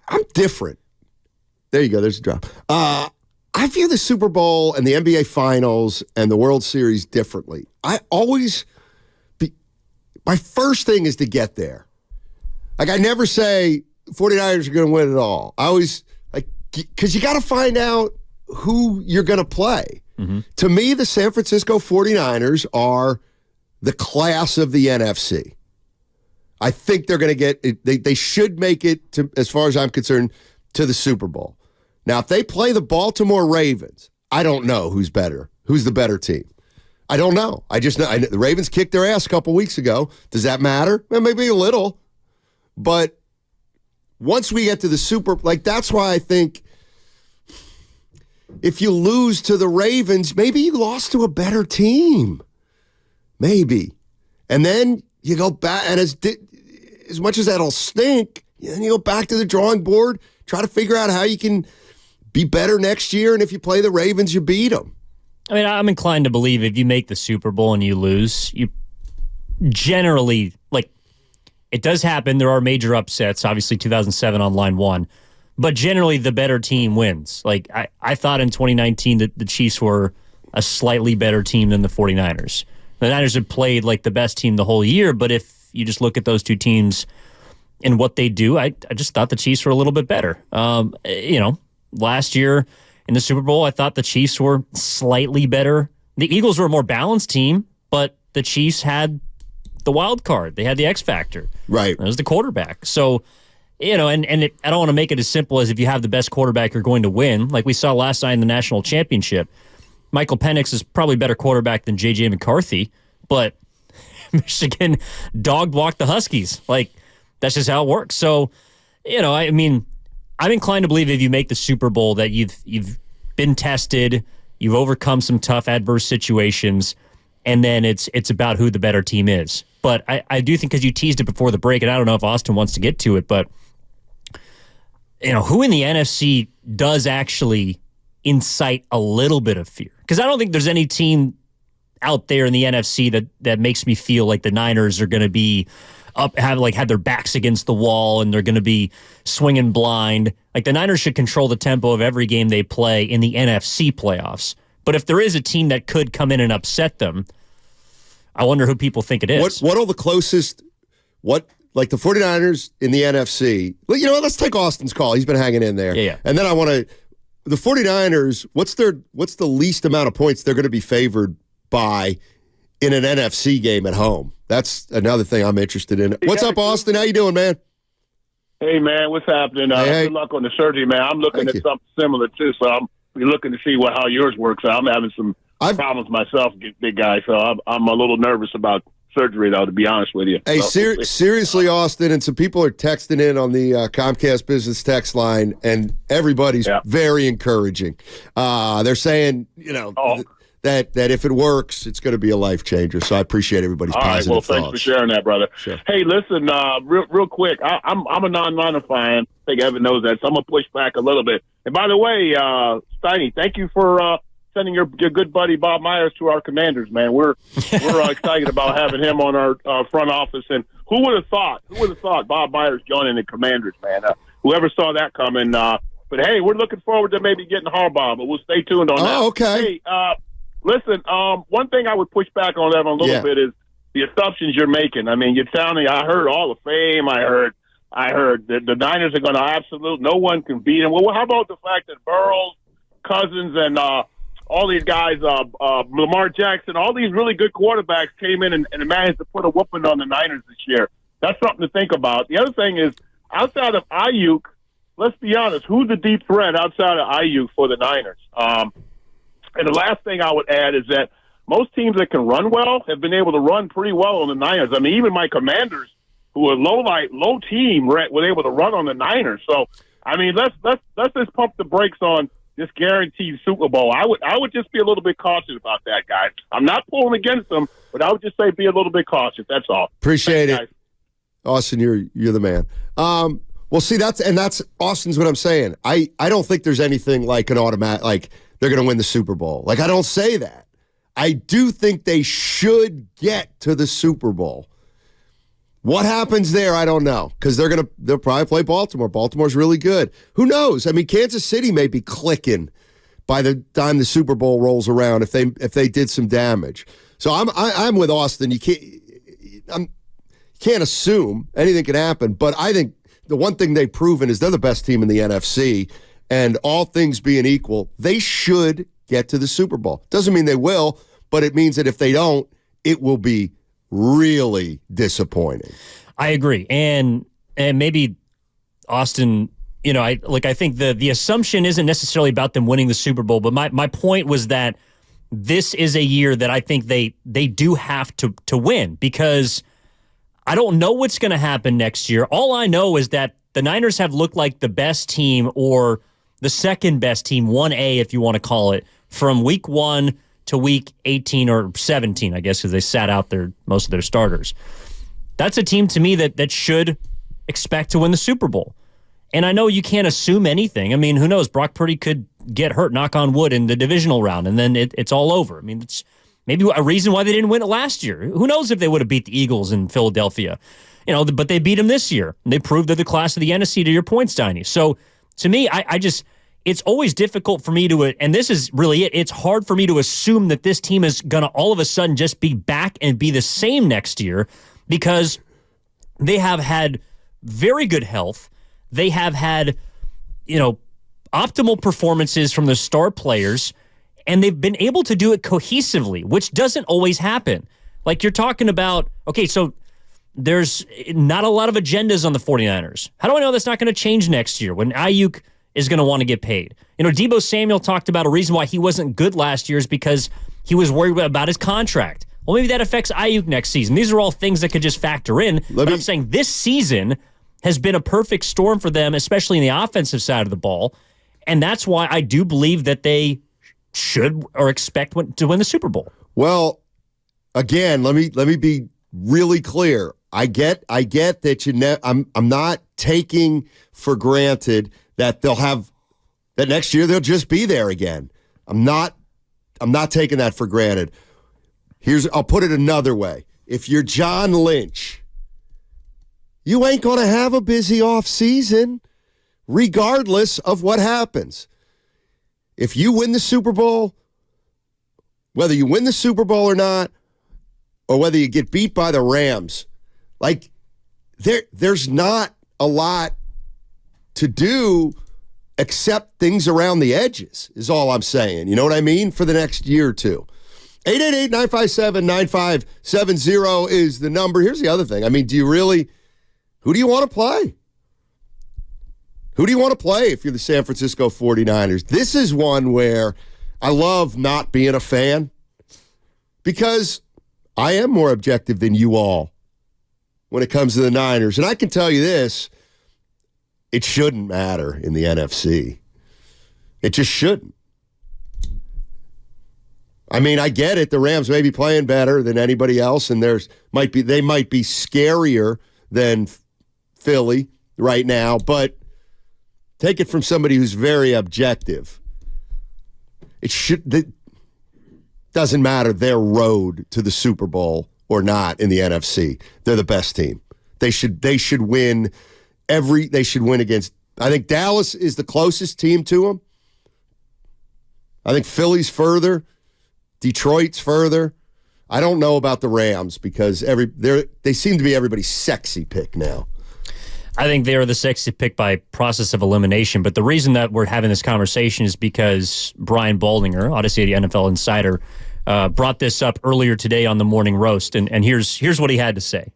I'm different. There you go. There's a drop. I view the Super Bowl and the NBA Finals and the World Series differently. My first thing is to get there. Like, I never say 49ers are going to win it all. I always, because you got to find out who you're going to play. Mm-hmm. To me, the San Francisco 49ers are the class of the NFC. I think they're going to get it. They should make it, to, as far as I'm concerned, to the Super Bowl. Now, if they play the Baltimore Ravens, I don't know who's better. Who's the better team? I don't know. I just know the Ravens kicked their ass a couple weeks ago. Does that matter? Well, maybe a little. But once we get to the Super, that's why I think if you lose to the Ravens, maybe you lost to a better team. Maybe. And then you go back, and as much as that'll stink, then you go back to the drawing board, try to figure out how you can be better next year, and if you play the Ravens, you beat them. I mean, I'm inclined to believe if you make the Super Bowl and you lose, you generally, it does happen. There are major upsets, obviously 2007 on line one, but generally the better team wins. I thought in 2019 that the Chiefs were a slightly better team than the 49ers. The Niners had played like the best team the whole year, but if you just look at those two teams and what they do, I just thought the Chiefs were a little bit better. Last year in the Super Bowl, I thought the Chiefs were slightly better. The Eagles were a more balanced team, but the Chiefs had the wild card. They had the X factor. Right. It was the quarterback. So, I don't want to make it as simple as if you have the best quarterback, you're going to win. Like we saw last night in the national championship, Michael Penix is probably a better quarterback than J.J. McCarthy, but Michigan dog-walked the Huskies. That's just how it works. So, I'm inclined to believe if you make the Super Bowl that you've been tested, you've overcome some tough adverse situations, and then it's about who the better team is. But I do think, because you teased it before the break, and I don't know if Austin wants to get to it, but who in the NFC does actually incite a little bit of fear? Because I don't think there's any team out there in the NFC that makes me feel like the Niners are going to be have their backs against the wall and they're going to be swinging blind. The Niners should control the tempo of every game they play in the NFC playoffs. But if there is a team that could come in and upset them, I wonder who people think it is. What are the closest, the 49ers in the NFC? Let's take Austin's call. He's been hanging in there. Yeah. And then the 49ers, what's the least amount of points they're going to be favored by in an NFC game at home? That's another thing I'm interested in. What's up, Austin? How you doing, man? Hey, man, what's happening? Hey. Good luck on the surgery, man. I'm looking at something similar, too, so I'm looking to see how yours works out. I'm having some problems myself, big guy, so I'm a little nervous about surgery, though, to be honest with you. Hey, seriously, Austin, and some people are texting in on the Comcast Business text line, and everybody's very encouraging. They're saying, that if it works, it's going to be a life changer. So I appreciate everybody's positive thoughts. Thanks for sharing that, brother. Sure. Hey, listen, real quick, I'm a non-Niner fan. I think Evan knows that, so I'm going to push back a little bit. And by the way, Steiny, thank you for sending your good buddy Bob Myers to our Commanders, man. We're excited about having him on our front office. And who would have thought Bob Myers joining the Commanders, man? Whoever saw that coming. But, hey, we're looking forward to maybe getting Harbaugh, but we'll stay tuned on that. Oh, okay. Hey, listen, one thing I would push back on Evan a little bit is the assumptions you're making. I mean, I heard all the fame. I heard that the Niners are going to no one can beat them. Well, how about the fact that Burrows, Cousins, and all these guys, Lamar Jackson, all these really good quarterbacks came in and managed to put a whooping on the Niners this year. That's something to think about. The other thing is, outside of Ayuk, let's be honest, who's the deep threat outside of Ayuk for the Niners? And the last thing I would add is that most teams that can run well have been able to run pretty well on the Niners. I mean, even my Commanders, who are low team, were able to run on the Niners. So, I mean, let's just pump the brakes on this guaranteed Super Bowl. I would just be a little bit cautious about that, guys. I'm not pulling against them, but I would just say be a little bit cautious. That's all. Appreciate Thanks, it, guys. Austin. You're the man. Well, see, that's Austin's what I'm saying. I don't think there's anything like an automatic they're going to win the Super Bowl. I don't say that. I do think they should get to the Super Bowl. What happens there, I don't know, because they'll probably play Baltimore. Baltimore's really good. Who knows? I mean, Kansas City may be clicking by the time the Super Bowl rolls around if they did some damage. So I'm with Austin. You can't assume anything can happen, but I think the one thing they've proven is they're the best team in the NFC, and all things being equal, they should get to the Super Bowl. Doesn't mean they will, but it means that if they don't, it will be really disappointing. I agree. And maybe Austin, I think the assumption isn't necessarily about them winning the Super Bowl, but my point was that this is a year that I think they do have to win, because I don't know what's going to happen next year. All I know is that the Niners have looked like the best team, or the second best team, 1A if you want to call it, from week 1 to week 18 or 17, I guess, because they sat out most of their starters. That's a team to me that should expect to win the Super Bowl. And I know you can't assume anything. I mean, who knows? Brock Purdy could get hurt, knock on wood, in the divisional round, and then it's all over. I mean, it's maybe a reason why they didn't win it last year. Who knows if they would have beat the Eagles in Philadelphia? But they beat them this year. They proved they're the class of the NFC, to your point, Steiny. So to me, I just, it's always difficult for me to, and this is really it, it's hard for me to assume that this team is going to all of a sudden just be back and be the same next year, because they have had very good health. They have had, optimal performances from the star players, and they've been able to do it cohesively, which doesn't always happen. Like you're talking about, okay, so there's not a lot of agendas on the 49ers. How do I know that's not going to change next year when Ayuk is going to want to get paid? Deebo Samuel talked about a reason why he wasn't good last year is because he was worried about his contract. Well, maybe that affects Ayuk next season. These are all things that could just factor in. But I'm saying this season has been a perfect storm for them, especially in the offensive side of the ball. And that's why I do believe that they should or expect to win the Super Bowl. Well, again, let me be really clear. I get that I'm not taking for granted that that next year they'll just be there again. I'm not taking that for granted. I'll put it another way. If you're John Lynch, you ain't going to have a busy off season regardless of what happens. If you win the Super Bowl, whether you win the Super Bowl or not, or whether you get beat by the Rams, there's not a lot to do except things around the edges, is all I'm saying. You know what I mean? For the next year or two. 888-957-9570 is the number. Here's the other thing. I mean, who do you want to play? Who do you want to play if you're the San Francisco 49ers? This is one where I love not being a fan, because I am more objective than you all when it comes to the Niners. And I can tell you this, it shouldn't matter in the NFC. It just shouldn't. I mean, I get it. The Rams may be playing better than anybody else, and they might be scarier than Philly right now, but take it from somebody who's very objective. It doesn't matter their road to the Super Bowl or not in the NFC. They're the best team. They should win they should win against, I think Dallas is the closest team to them. I think Philly's further. Detroit's further. I don't know about the Rams because they seem to be everybody's sexy pick now. I think they are the sexy pick by process of elimination, but the reason that we're having this conversation is because Brian Baldinger, Odyssey the NFL Insider, brought this up earlier today on the Morning Roast, and here's what he had to say.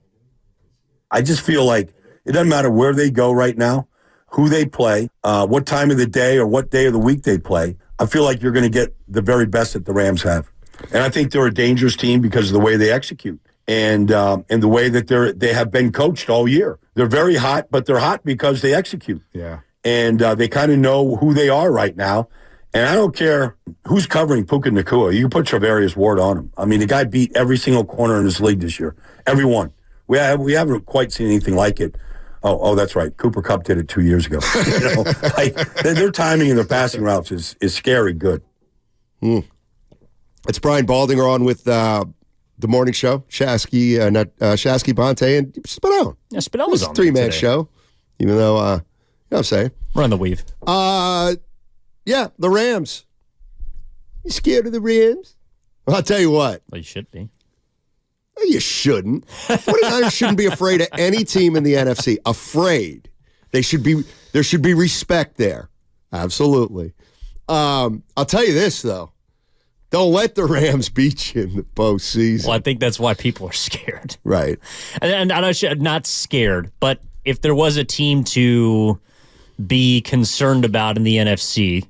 I just feel like it doesn't matter where they go right now, who they play, what time of the day or what day of the week they play. I feel like you're going to get the very best that the Rams have. And I think they're a dangerous team because of the way they execute and the way that they have been coached all year. They're very hot, but they're hot because they execute. Yeah. And they kind of know who they are right now. And I don't care who's covering Puka Nacua. You can put Travarius Ward on him. I mean, the guy beat every single corner in this league this year. Every one. We haven't quite seen anything like it. Oh, that's right. Cooper Kupp did it 2 years ago. Their timing and their passing routes is scary good. It's Brian Baldinger on with the morning show, Shasky, Shasky, Bonte, and Spinell. Yeah, Spinell was on a three-man today. show, even though, you know what I'm saying? We're on the weave. Yeah, the Rams. You scared of the Rams? Well, I'll tell you what. Well, you should be. You shouldn't. 49ers shouldn't be afraid of any team in the NFC. Afraid. There should be respect there. Absolutely. I'll tell you this, though. Don't let the Rams beat you in the postseason. Well, I think that's why people are scared. Right. And I'm not scared, but if there was a team to be concerned about in the NFC,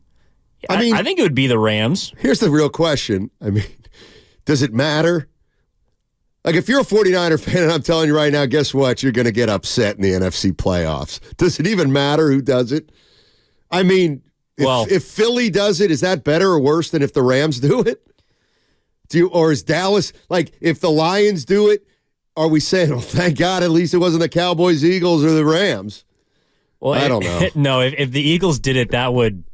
I think it would be the Rams. Here's the real question. I mean, does it matter? Like, if you're a 49er fan and I'm telling you right now, guess what? You're going to get upset in the NFC playoffs. Does it even matter who does it? I mean, if Philly does it, is that better or worse than if the Rams do it? Or is Dallas, like, if the Lions do it, are we saying, oh, thank God, at least it wasn't the Cowboys, Eagles, or the Rams? Well, I don't know. No, if the Eagles did it, that would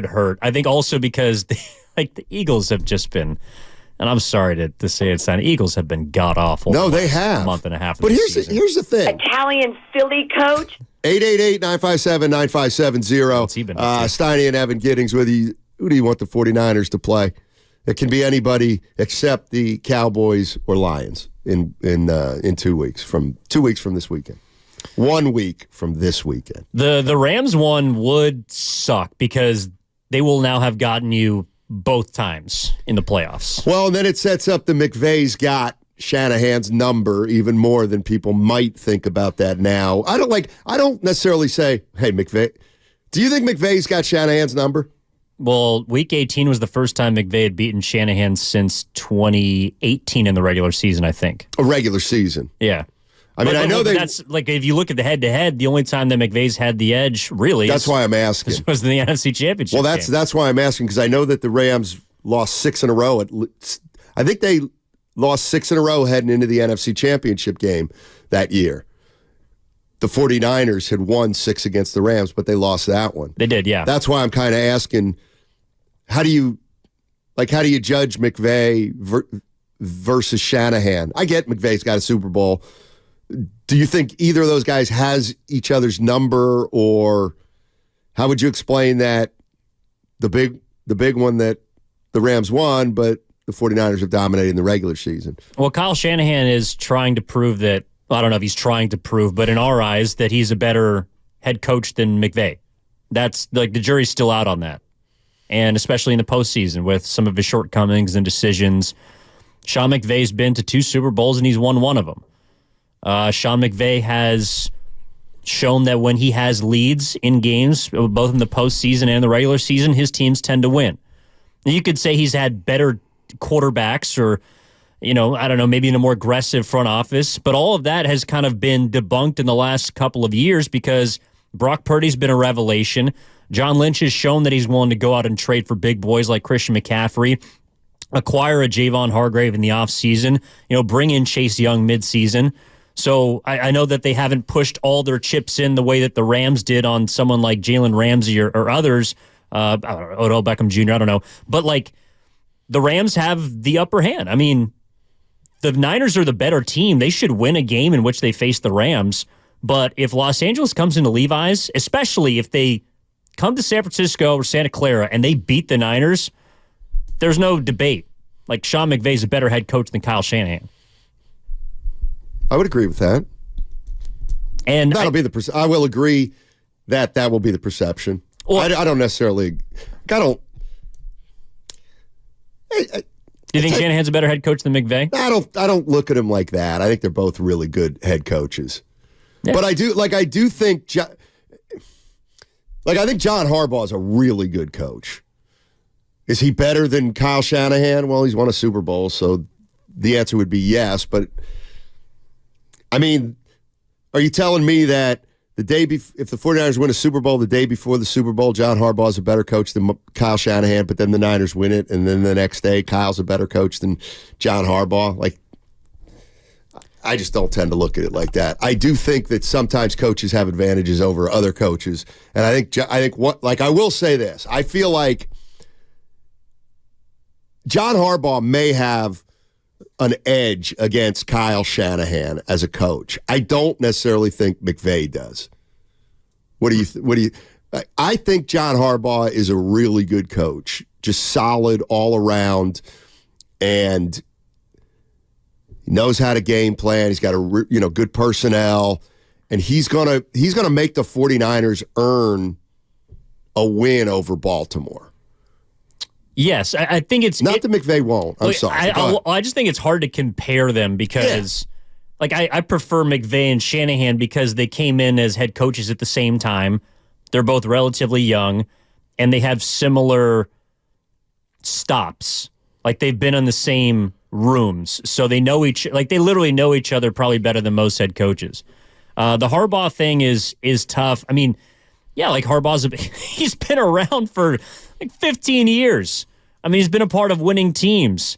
hurt. I think also because the Eagles have just been, and I'm sorry to say it, the Eagles have been god-awful. No, they have. Month and a half. But here's the thing. Italian Philly coach. 888-957-9570. Steiny and Evan Giddings with you. Who do you want the 49ers to play? It can be anybody except the Cowboys or Lions in 2 weeks from this weekend. 1 week from this weekend. The Rams one would suck because they will now have gotten you both times in the playoffs. Well, and then it sets up the McVay's got Shanahan's number even more than people might think about that now. I don't necessarily say, hey, McVay, do you think McVay's got Shanahan's number? Well, Week 18 was the first time McVay had beaten Shanahan since 2018 in the regular season, I think. A regular season. Yeah. I mean, I know that's like if you look at the head-to-head, the only time that McVay's had the edge, really, that's why I'm asking. Was in the NFC Championship. Well, that's why I'm asking because I know that the Rams lost 6 in a row. I think they lost 6 in a row heading into the NFC Championship game that year. The 49ers had won 6 against the Rams, but they lost that one. They did, yeah. That's why I'm kind of asking, how do you judge McVay versus Shanahan? I get McVay's got a Super Bowl. Do you think either of those guys has each other's number, or how would you explain that the big one that the Rams won, but the 49ers have dominated in the regular season? Well, Kyle Shanahan is trying to prove that, I don't know if he's trying to prove, but in our eyes, that he's a better head coach than McVay. That's like the jury's still out on that. And especially in the postseason with some of his shortcomings and decisions. Sean McVay's been to 2 Super Bowls and he's won one of them. Sean McVay has shown that when he has leads in games, both in the postseason and the regular season, his teams tend to win. You could say he's had better quarterbacks or, I don't know, maybe in a more aggressive front office, but all of that has kind of been debunked in the last couple of years because Brock Purdy's been a revelation. John Lynch has shown that he's willing to go out and trade for big boys like Christian McCaffrey, acquire a Javon Hargrave in the offseason, bring in Chase Young midseason. So I know that they haven't pushed all their chips in the way that the Rams did on someone like Jalen Ramsey or others, Odell Beckham Jr., I don't know. But, the Rams have the upper hand. I mean, the Niners are the better team. They should win a game in which they face the Rams. But if Los Angeles comes into Levi's, especially if they come to San Francisco or Santa Clara and they beat the Niners, there's no debate. Like, Sean McVay's a better head coach than Kyle Shanahan. I would agree with that. And that'll be I will agree that will be the perception. Well, I don't necessarily. I don't. Do you think Shanahan's a better head coach than McVay? I don't look at him like that. I think they're both really good head coaches. Yeah. But I do think I think John Harbaugh is a really good coach. Is he better than Kyle Shanahan? Well, he's won a Super Bowl, so the answer would be yes. But I mean, are you telling me that if the 49ers win a Super Bowl the day before the Super Bowl, John Harbaugh is a better coach than Kyle Shanahan, but then the Niners win it, and then the next day Kyle's a better coach than John Harbaugh? Like, I just don't tend to look at it like that. I do think that sometimes coaches have advantages over other coaches, and I think I will say this. I feel like John Harbaugh may have an edge against Kyle Shanahan as a coach. I don't necessarily think McVay does. What do you? I think John Harbaugh is a really good coach, just solid all around, and he knows how to game plan. He's got good personnel, and he's gonna make the 49ers earn a win over Baltimore. Yes, I think it's... Not that McVay won't. I'm sorry. I just think it's hard to compare them because, I prefer McVay and Shanahan because they came in as head coaches at the same time. They're both relatively young, and they have similar stops. Like, they've been in the same rooms, so they know they literally know each other probably better than most head coaches. The Harbaugh thing is tough. I mean, Harbaugh's he's been around for 15 years. I mean, he's been a part of winning teams.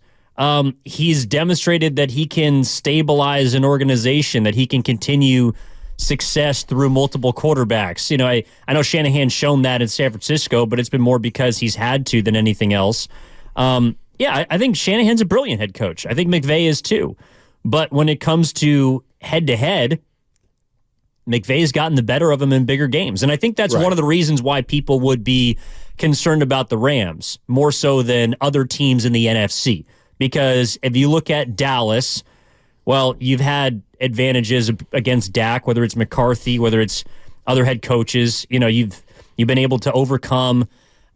He's demonstrated that he can stabilize an organization, that he can continue success through multiple quarterbacks. I know Shanahan's shown that in San Francisco, but it's been more because he's had to than anything else. I think Shanahan's a brilliant head coach. I think McVay is too. But when it comes to head-to-head, McVay's gotten the better of him in bigger games. And I think that's one of the reasons why people would be concerned about the Rams, more so than other teams in the NFC. Because if you look at Dallas, well, you've had advantages against Dak, whether it's McCarthy, whether it's other head coaches. You've been able to overcome,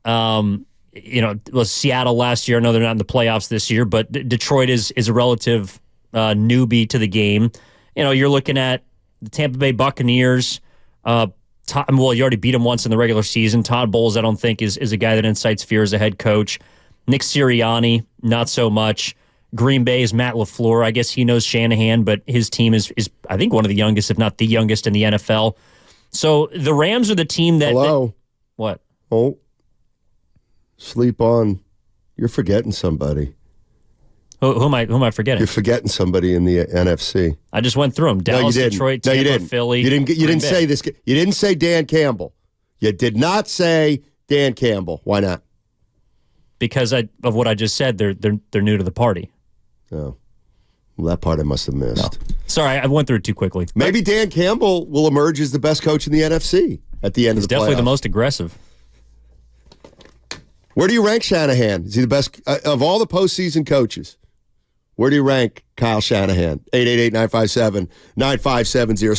Seattle last year. I know they're not in the playoffs this year, but Detroit is a relative newbie to the game. You're looking at the Tampa Bay Buccaneers. You already beat him once in the regular season. Todd Bowles, I don't think, is a guy that incites fear as a head coach. Nick Sirianni, not so much. Green Bay's Matt LaFleur. I guess he knows Shanahan, but his team is I think, one of the youngest, if not the youngest, in the NFL. So the Rams are the team that... Hello? What? Oh, sleep on. You're forgetting somebody. Who am I forgetting? You're forgetting somebody in the NFC. I just went through them. Dallas, Detroit, Tampa, Philly. You didn't say this. You didn't say Dan Campbell. You did not say Dan Campbell. Why not? Because of what I just said. They're new to the party. Oh, well, that part I must have missed. No. Sorry, I went through it too quickly. Maybe Dan Campbell will emerge as the best coach in the NFC at the end of the playoffs. He's definitely the most aggressive. Where do you rank Shanahan? Is he the best of all the postseason coaches? Where do you rank Kyle Shanahan? 888-957-9570.